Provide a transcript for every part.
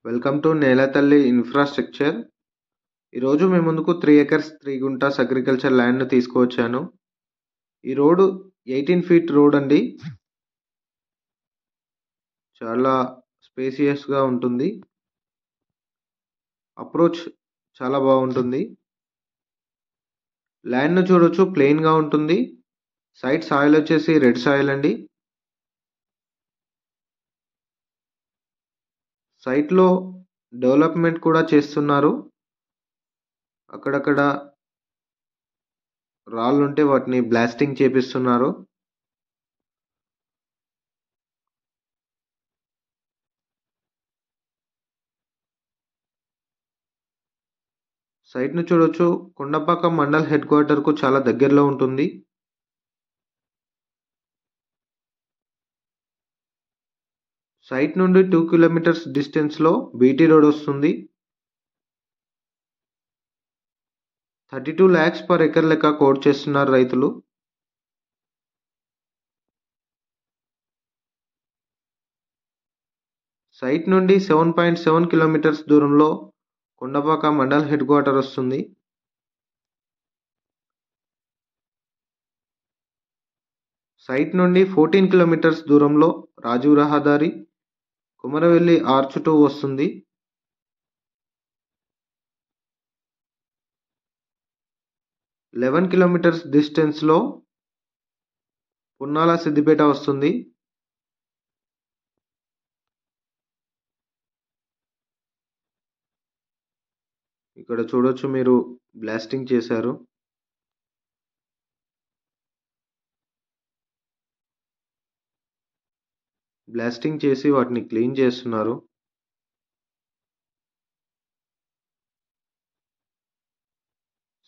Welcome to నేలతల్లి infrastructure. ఈరోజు మీ ముందుకు 3 ఎకర్స్ 3 గుంటాస్ అగ్రికల్చర్ ల్యాండ్ను తీసుకువచ్చాను. ఈ రోడ్డు 18 ఫీట్ రోడ్ అండి. చాలా స్పేసియస్గా ఉంటుంది. అప్రోచ్ చాలా బాగుంటుంది. ల్యాండ్ను చూడొచ్చు, ప్లెయిన్గా ఉంటుంది. సైట్ సాయిల్ వచ్చేసి రెడ్ సాయిల్ అండి. సైట్లో డెవలప్మెంట్ కూడా చేస్తున్నారు. అక్కడక్కడ రాళ్ళుంటే వాటిని బ్లాస్టింగ్ చేపిస్తున్నారు. సైట్‌ను చూడొచ్చు. కొండపాక మండల్ హెడ్ క్వార్టర్‌కు చాలా దగ్గరలో ఉంటుంది. సైట్ నుండి 2 కిలోమీటర్స్ డిస్టెన్స్‌లో బీటీ రోడ్ వస్తుంది. 32 lakhs per ఎకర్ లెక్క కోట్ చేస్తున్నారు రైతులు. సైట్ నుండి 7.7 కిలోమీటర్స్ దూరంలో కొండపాక మండల్ హెడ్ క్వార్టర్ వస్తుంది. సైట్ నుండి 14 కిలోమీటర్స్ దూరంలో రాజీవ్ రహదారి, కుమరవెల్లి ఆర్చ్ 2 వస్తుంది. 11 కిలోమీటర్స్ డిస్టెన్స్‌లో పున్నాల సిద్దిపేట వస్తుంది. ఇక్కడ చూడొచ్చు, మీరు బ్లాస్టింగ్ చేశారు. బ్లాస్టింగ్ చేసి వాటిని క్లీన్ చేస్తున్నారు.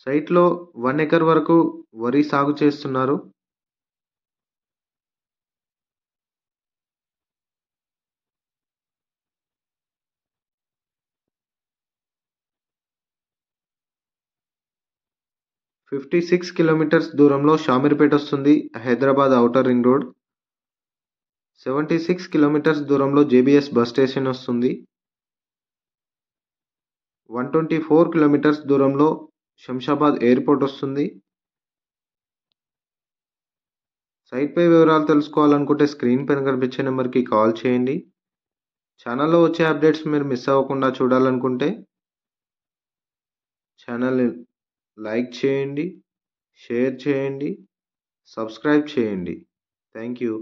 సైట్లో 1 ఎకర్ వరకు వరి సాగు చేస్తున్నారు. ఫిఫ్టీ 56 కిలోమీటర్స్ దూరంలో షామీర్పేట వస్తుంది, Hyderabad outer ring road. 76 kilometres దూరంలో జేబీఎస్ బస్ స్టేషన్ వస్తుంది. 124 కిలోమీటర్స్ దూరంలో శంషాబాద్ ఎయిర్పోర్ట్ వస్తుంది. సైట్పై వివరాలు తెలుసుకోవాలనుకుంటే స్క్రీన్ పైన కనిపించే నెంబర్కి కాల్ చేయండి. ఛానల్లో వచ్చే అప్డేట్స్ మీరు మిస్ అవ్వకుండా చూడాలనుకుంటే ఛానల్ని లైక్ చేయండి, షేర్ చేయండి, సబ్స్క్రైబ్ చేయండి. Thank you.